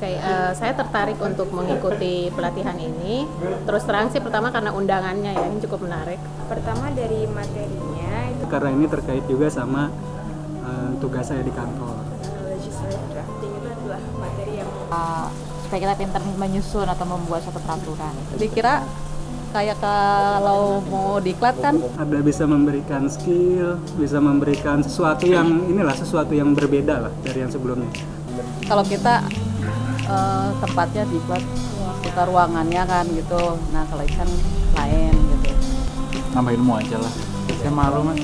Oke, saya tertarik untuk mengikuti pelatihan ini. Terus terang sih pertama karena undangannya ya, ini cukup menarik. Pertama dari materinya itu Karena ini terkait juga sama tugas saya di kantor. legislative drafting itu adalah materi yang supaya kita pintar menyusun atau membuat suatu peraturan. Dikira kayak kalau mau diklat kan Ada bisa memberikan skill, bisa memberikan sesuatu yang sesuatu yang berbeda lah dari yang sebelumnya. kalau kita tempatnya diklat kita ruangannya kan gitu. Nah kalau ikan lain gitu. Nambah ilmu aja lah. Saya malu mas.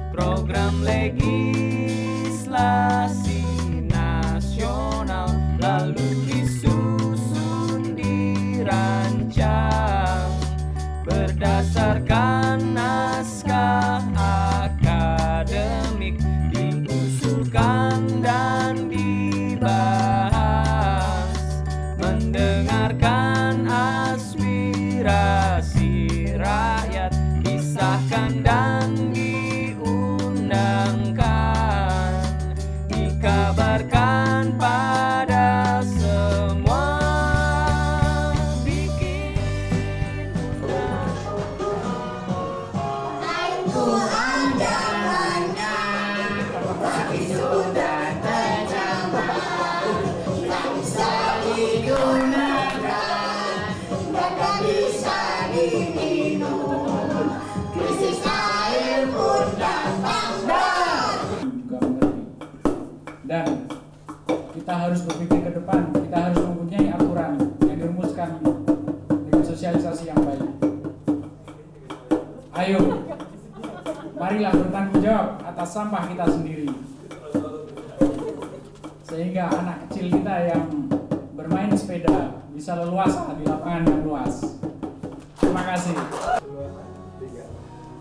Program legislasi nasional lalu disusun dirancang berdasarkan naskah akademik, diusulkan dan dibahas, mendengarkan aspirasi rakyat, disahkan dan dikabarkan pada semua, bikin itu andalannya, tapi sudah terjamah, tak bisa digunakan, tak bisa diminum, krisis air pun datang. Dan kita harus berpikir ke depan, kita harus mempunyai aturan yang dirumuskan dengan sosialisasi yang baik. Ayo, marilah bertanggung jawab atas sampah kita sendiri, sehingga anak kecil kita yang bermain sepeda bisa leluasa di lapangan yang luas. Terima kasih.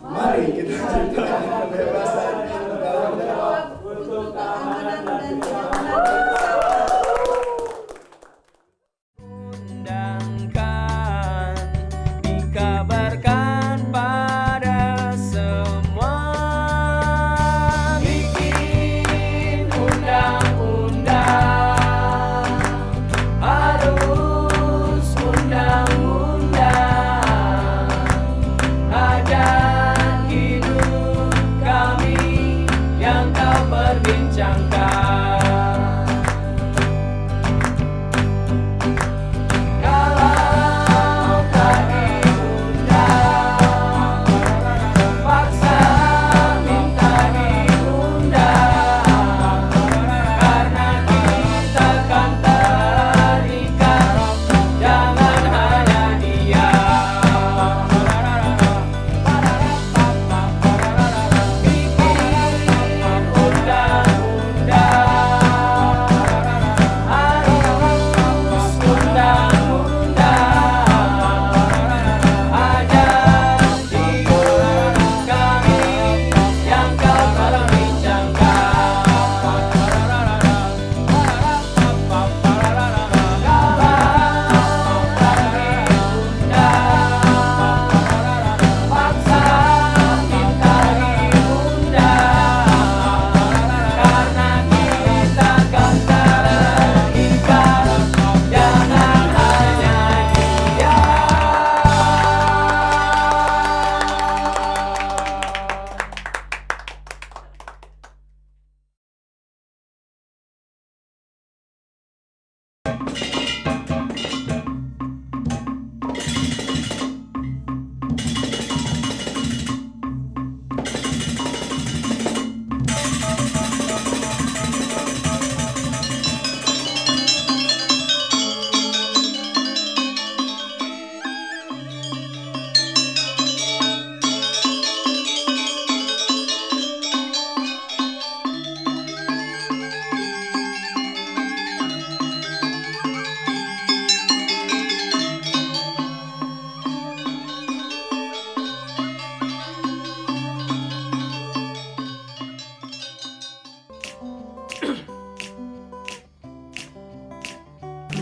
Mari kita ciptakan kebebasan dalam jawab untuk keamanan dan kenyamanan. Undangkan, dikabarkan pada semua, bikin undang-undang, harus undang-undang, hajat hidup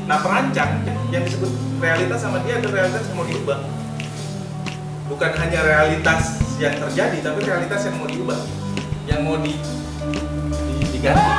Nah perancang yang disebut realitas sama dia adalah realitas yang mau diubah. Bukan hanya realitas yang terjadi, tapi realitas yang mau diubah, yang mau diganti.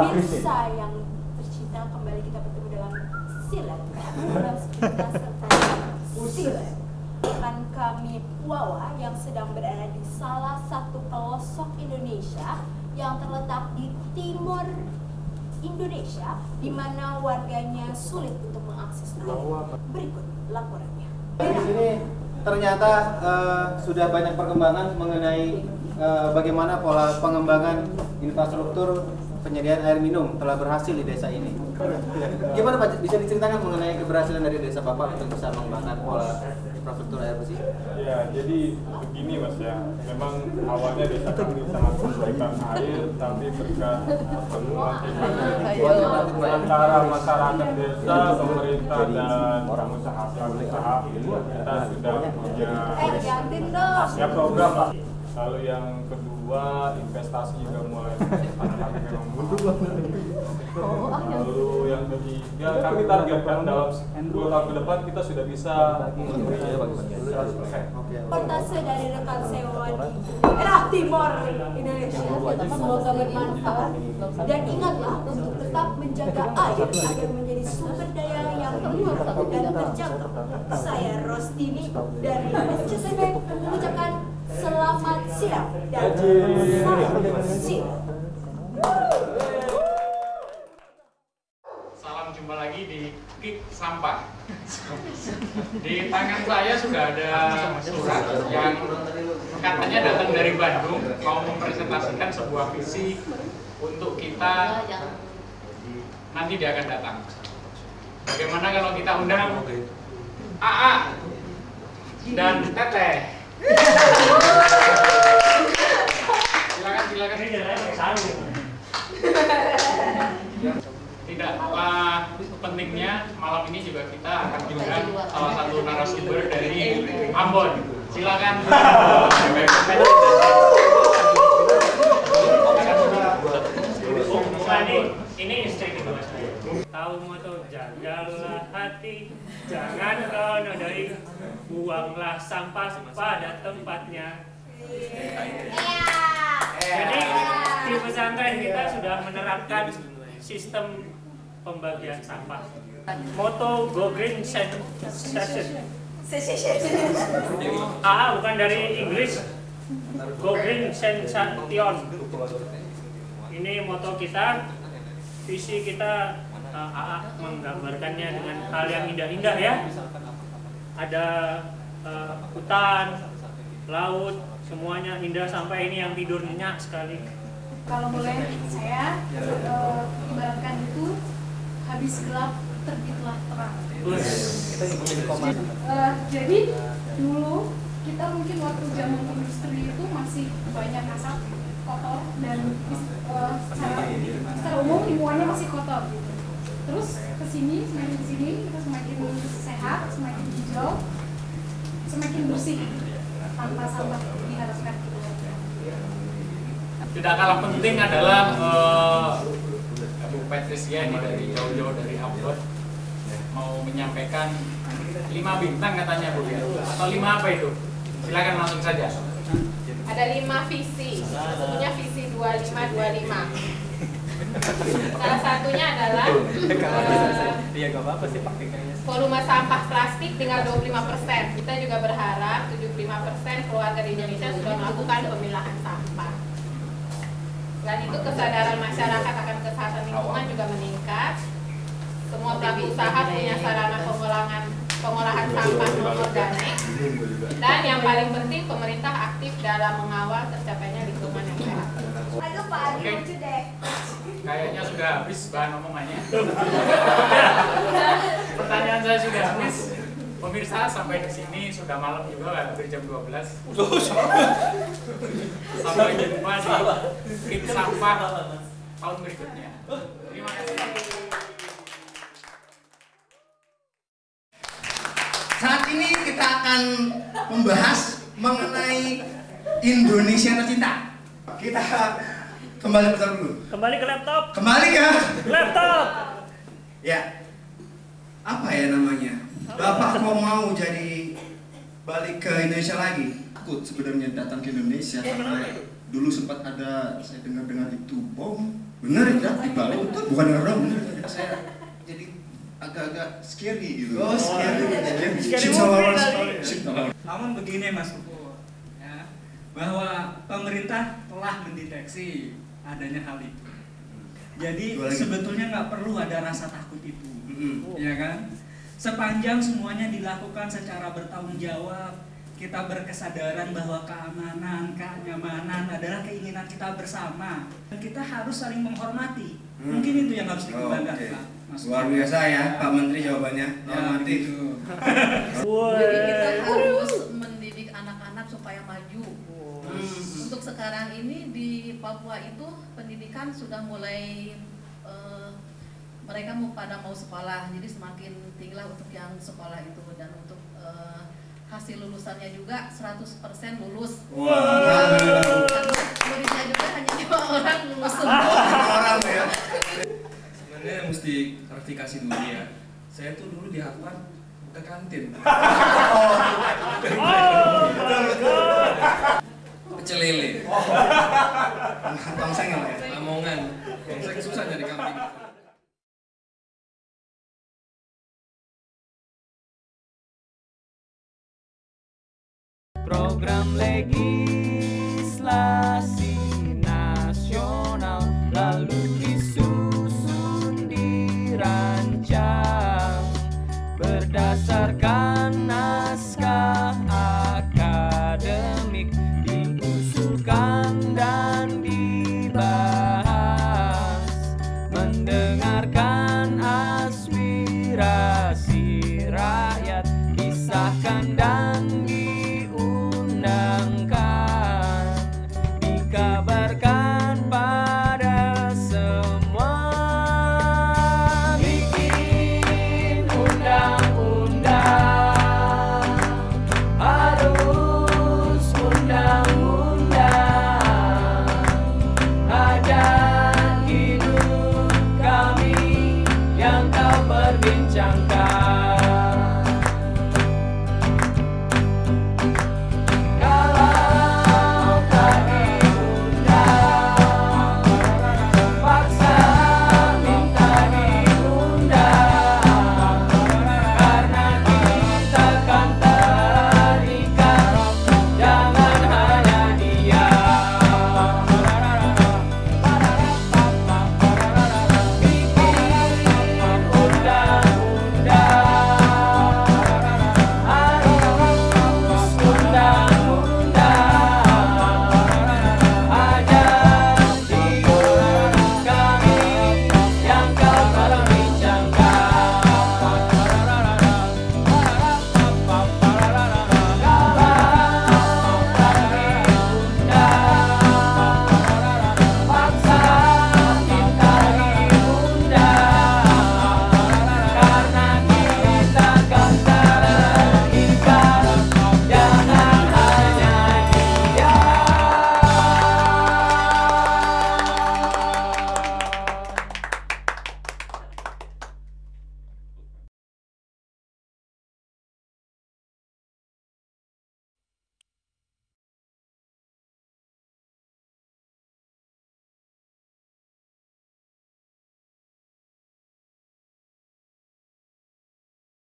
Pemirsa yang tercinta, kembali kita bertemu dalam Silat dalam sekitar serta Silat. Akan kami Wawa yang sedang berada di salah satu pelosok Indonesia yang terletak di timur Indonesia, di mana warganya sulit untuk mengakses air. Berikut laporannya. Di sini ternyata sudah banyak perkembangan mengenai bagaimana pola pengembangan infrastruktur penyediaan air minum telah berhasil di desa ini. Gimana Pak, bisa diceritakan mengenai keberhasilan dari desa Bapak untuk bisa mengembangkan pola infrastruktur air bersih? Ya, jadi begini Mas ya, memang awalnya desa kami sangat kesulitan air, tapi berkat pertemuan antara masyarakat desa, pemerintah dan pengusaha kita sudah punya program Pak. Lalu yang kedua, investasi juga mulai lalu yang ketiga, kami targetkan dalam 2 tahun ke depan kita sudah bisa memenuhi 100%. Reportase dari rekan Sewa di daerah timur Indonesia. Semoga bermanfaat. Dan ingatlah untuk tetap menjaga air agar menjadi sumber daya yang murah dan terjangkau. Saya Rostini dari SCTV mengucapkan selamat siang dan salam siang. Salam jumpa lagi di Kick Sampah. Di tangan saya sudah ada surat yang katanya datang dari Bandung, mau mempresentasikan sebuah visi untuk kita nanti dia akan datang. Bagaimana kalau kita undang AA dan Teteh? Silakan. Tidak kalah pentingnya, malam ini juga kita akan diundang salah satu narasumber dari Ambon. Silakan. Ini istri kedua saya. Tahu moto jagalah hati, jangan kau nodai, buanglah sampah pada tempatnya. Jadi di pesantren kita sudah menerapkan sistem pembagian sampah. Moto Go Green Session. Bukan dari Inggris. Go Green Sensation. Ini moto kita, visi kita. Menggambarkannya dengan hal yang indah-indah ya. Ada hutan, laut, semuanya indah sampai ini yang tidur nyenyak sekali. Kalau boleh saya ibaratkan itu habis gelap terbitlah terang. Jadi dulu kita mungkin waktu zaman industri itu masih banyak asap kotor dan secara umum lingkungannya masih kotor gitu. Terus kesini kita semakin sehat, semakin hijau, semakin bersih tanpa sampah diharapkan. Tidak kalah penting adalah Bu Patricia ini dari jauh-jauh dari Ambon mau menyampaikan 5 bintang katanya Bu ya, atau 5 apa itu? Silakan langsung saja. Ada 5 visi, sesungguhnya visi 2525. Salah satunya adalah volume sampah plastik tinggal 25%. Kita juga berharap 75% keluarga di Indonesia sudah melakukan pemilahan sampah. Selain itu kesadaran masyarakat akan kesehatan lingkungan juga meningkat. Semua pelaku usaha punya sarana pengolahan sampah non-organik. Dan yang paling penting pemerintah aktif dalam mengawal tercapainya lingkungan yang sehat. Aduh Pak Adi lucu deh. Kayaknya sudah habis bahan omongannya. Pertanyaan saya sudah habis. Pemirsa, sampai di sini sudah malam juga, hampir jam 12. Sampai jumpa di Kip Sampah tahun berikutnya. Terima kasih. Saat ini kita akan membahas mengenai Indonesia tercinta. Kita kembali putar dulu. Kembali ke laptop. Kembali ke laptop. Ya. Apa ya namanya? Bapak kok mau jadi balik ke Indonesia lagi? Takut sebenarnya datang ke Indonesia karena dulu sempat ada saya dengar itu bom. Benar ya di Bali? Bukan dengar dong. Saya jadi agak-agak scary gitu. Oh, scary. Namun begini Mas Puput, ya, bahwa pemerintah telah mendeteksi adanya hal itu. Jadi sebetulnya nggak perlu ada rasa takut itu, ya kan? Sepanjang semuanya dilakukan secara bertanggung jawab, kita berkesadaran bahwa keamanan, kenyamanan adalah keinginan kita bersama. Dan kita harus saling menghormati. Mungkin itu yang harus dikembangkan, Pak. Luar biasa ya, Pak Menteri jawabannya. Hormati itu. Jadi kita harus mendidik anak-anak supaya maju. Untuk sekarang ini di Papua itu pendidikan sudah mulai mereka mau sekolah, jadi semakin tinggilah untuk yang sekolah itu, dan untuk hasil lulusannya juga 100% lulus. Muridnya juga hanya 5 orang lulus semua. 5 orang ya. Sebenarnya mesti klarifikasi dulu ya. Saya tuh dulu di Harvard buka kantin. Pecel lele. Tongseng ya? Lamongan. Tongseng susah nyari kambing.